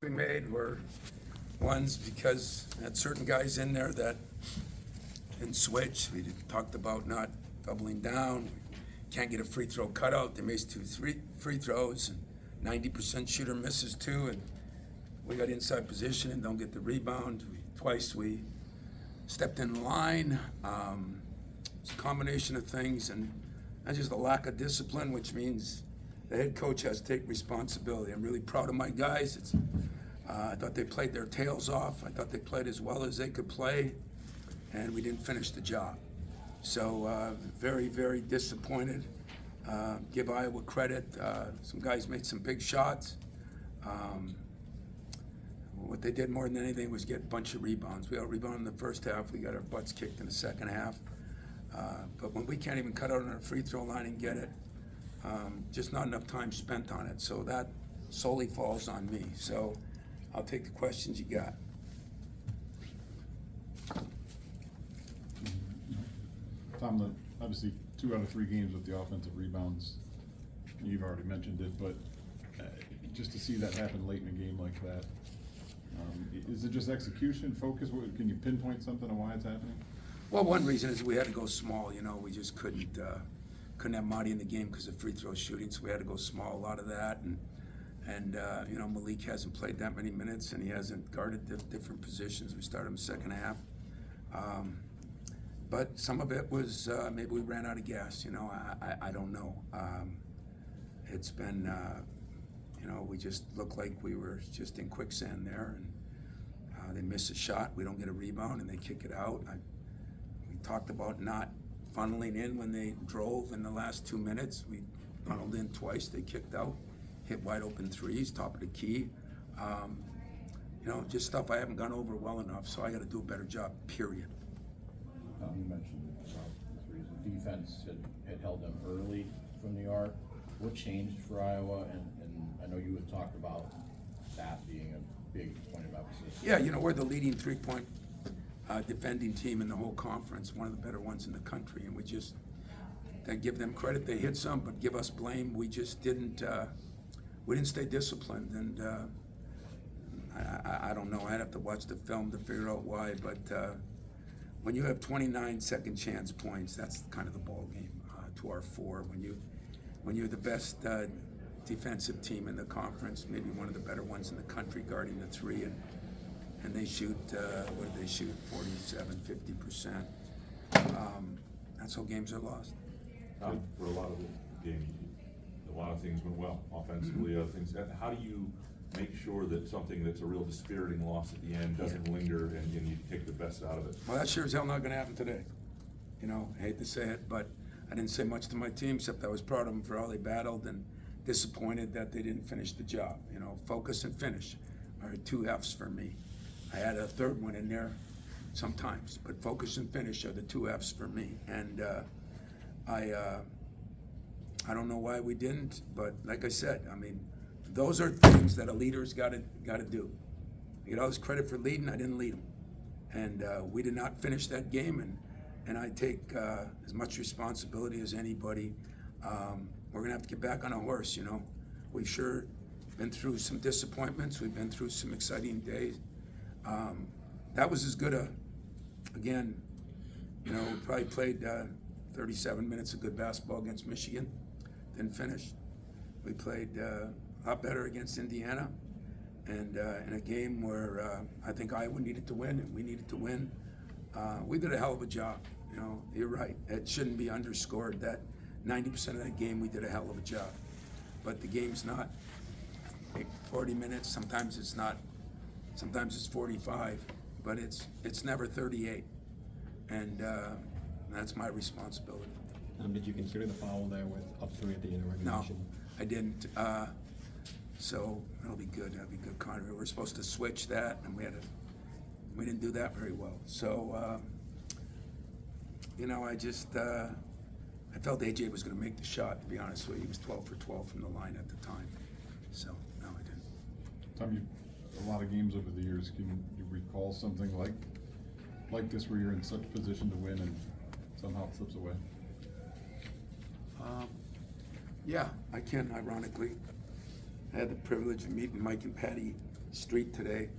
we made were ones because I had certain guys in there that didn't switch. We talked about not doubling down. Can't get a free throw cutout. They missed three free throws, and 90% shooter misses two, and we got inside position and don't get the rebound. Twice we stepped in line. It's a combination of things, and just a lack of discipline, which means the head coach has to take responsibility. I'm really proud of my guys. I thought they played their tails off. I thought they played as well as they could play, and we didn't finish the job. So very, very disappointed. Give Iowa credit. Some guys made some big shots. What they did more than anything was get a bunch of rebounds. We out-rebounded in the first half. We got our butts kicked in the second half. But when we can't even cut out on a free throw line and get it, just not enough time spent on it. So that solely falls on me. So I'll take the questions you got. Tom, obviously 2 out of 3 games with the offensive rebounds, you've already mentioned it, but just to see that happen late in a game like that, is it just execution, focus? Can you pinpoint something on why it's happening? Well, one reason is we had to go small. We just couldn't have Marty in the game because of free throw shooting, so we had to go small. A lot of that, and Malik hasn't played that many minutes, and he hasn't guarded different positions. We started him second half. But some of it was maybe we ran out of gas. I don't know. It's been, we just looked like we were just in quicksand there, and they miss a shot. We don't get a rebound, and they kick it out. We talked about not funneling in when they drove in the last 2 minutes. We funneled in twice. They kicked out, hit wide open threes, top of the key. Just stuff I haven't gone over well enough, so I got to do a better job, period. You mentioned the threes. The defense had held them early from the arc. What changed for Iowa? And I know you had talked about that being a big point of emphasis. Yeah, we're the leading three-point defending team in the whole conference, one of the better ones in the country, and we just give them credit. They hit some, but give us blame. We just didn't. We didn't stay disciplined, and I don't know. I'd have to watch the film to figure out why, but. When you have 29 second chance points, that's kind of the ball game to our 4. When you're the best defensive team in the conference, maybe one of the better ones in the country, guarding the 3, and they shoot, what did they shoot? 47, 50%. That's how games are lost. For a lot of the game, a lot of things went well offensively. Other things. How do you make sure that something that's a real dispiriting loss at the end doesn't linger and you take the best out of it? Well, that's sure as hell not going to happen today. I hate to say it, but I didn't say much to my team except I was proud of them for how they battled and disappointed that they didn't finish the job. Focus and finish are 2 F's for me. I had a third one in there sometimes, but focus and finish are the 2 F's for me. And I don't know why we didn't, but like I said, those are things that a leader's got to do. I get all this credit for leading. I didn't lead them, and we did not finish that game. And I take as much responsibility as anybody. We're gonna have to get back on a horse. We've sure been through some disappointments. We've been through some exciting days. That was as good again. We probably played 37 minutes of good basketball against Michigan. Didn't finish. We played a lot better against Indiana, and in a game where I think Iowa needed to win and we needed to win. We did a hell of a job. You're right. It shouldn't be underscored that 90% of that game we did a hell of a job. But the game's not 40 minutes. Sometimes it's not. Sometimes it's 45. But it's never 38, and that's my responsibility. Did you consider the foul there with up 3 at the end of regulation? No, I didn't. So that'll be good. That'll be good. Connery. We're supposed to switch that, and we didn't do that very well. So I felt AJ was going to make the shot. To be honest with you, he was 12 for 12 from the line at the time. So no, I didn't. Tom, a lot of games over the years. Can you recall something like this where you're in such position to win and somehow it slips away? Yeah, I can. Ironically, I had the privilege of meeting Mike and Patty street today,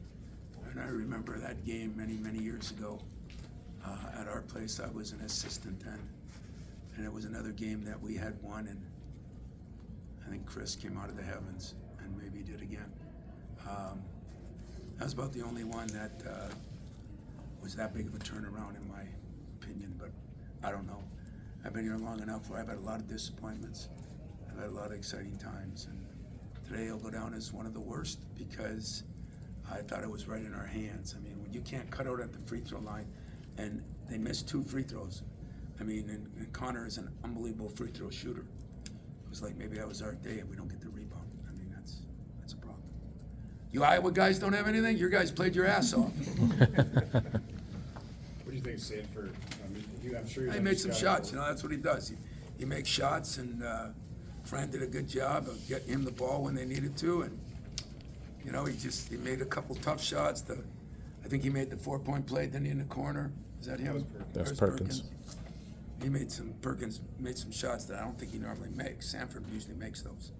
and I remember that game many, many years ago. At our place, I was an assistant then, and it was another game that we had won, and I think Chris came out of the heavens, and maybe he did again. That was about the only one that was that big of a turnaround in my opinion, but I don't know. I've been here long enough where I've had a lot of disappointments. I've had a lot of exciting times, and today will go down as one of the worst because I thought it was right in our hands. I mean, when you can't cut out at the free throw line, and they missed 2 free throws. I mean, and Connor is an unbelievable free throw shooter. It was like maybe that was our day and we don't get the rebound. I mean, that's a problem. You Iowa guys don't have anything? Your guys played your ass off. What do you think, Sanford? I mean, I'm sure He made some shots, you know, that's what he does. He makes shots, and Fran did a good job of getting him the ball when they needed to, and, you know, he made a couple tough shots. I think he made the 4-point play, didn't he, in the corner? Is that him? That's Or Perkins. He Perkins made some shots that I don't think he normally makes. Sanford usually makes those.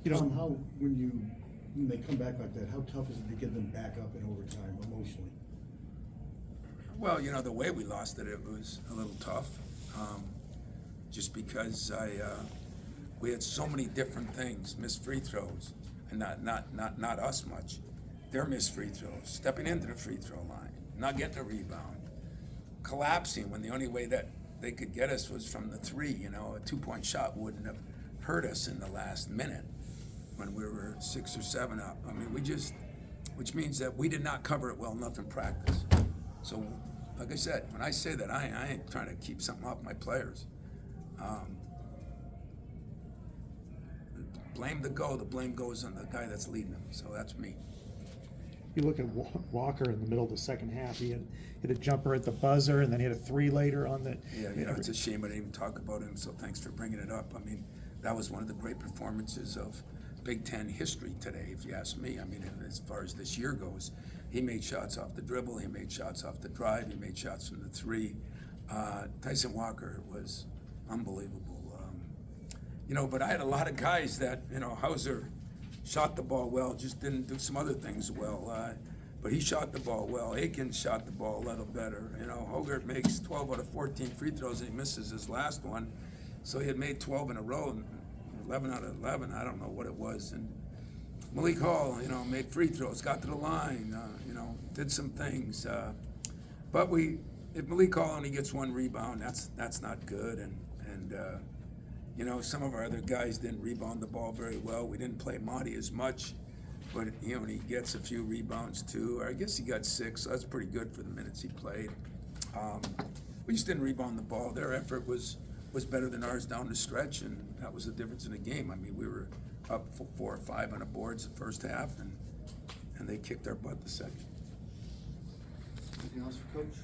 You know, how, when they come back like that, how tough is it to get them back up in overtime emotionally? Well, you know, the way we lost it, it was a little tough. Just because we had so many different things, missed free throws, and not us much. Their missed free throws, stepping into the free throw line, not getting a rebound, collapsing when the only way that they could get us was from the 3. You know, a 2-point shot wouldn't have hurt us in the last minute when we were 6 or 7 up. I mean, which means that we did not cover it well enough in practice. So, like I said, when I say that, I ain't trying to keep something off my players. The blame goes on the guy that's leading them. So that's me. You look at Walker in the middle of the second half, he had hit a jumper at the buzzer and then hit a 3 later on the. Yeah, you know, it's a shame I didn't even talk about him, so thanks for bringing it up. I mean, that was one of the great performances of Big Ten history today, if you ask me. I mean, as far as this year goes, he made shots off the dribble, he made shots off the drive, he made shots from the 3. Tyson Walker was unbelievable. You know, but I had a lot of guys that, you know, Hauser shot the ball well, just didn't do some other things well. But he shot the ball well. Aiken shot the ball a little better. You know, Hogart makes 12 out of 14 free throws and he misses his last one. So he had made 12 in a row, and 11 out of 11, I don't know what it was. And Malik Hall, you know, made free throws, got to the line, you know, did some things. But if Malik Hall only gets 1 rebound, that's not good. And you know, some of our other guys didn't rebound the ball very well. We didn't play Monty as much, but you know, he gets a few rebounds too. Or I guess he got 6, so that's pretty good for the minutes he played. We just didn't rebound the ball. Their effort was better than ours down the stretch, and that was the difference in the game. I mean, we were up 4 or 5 on the boards the first half, and they kicked our butt the second. Anything else for Coach?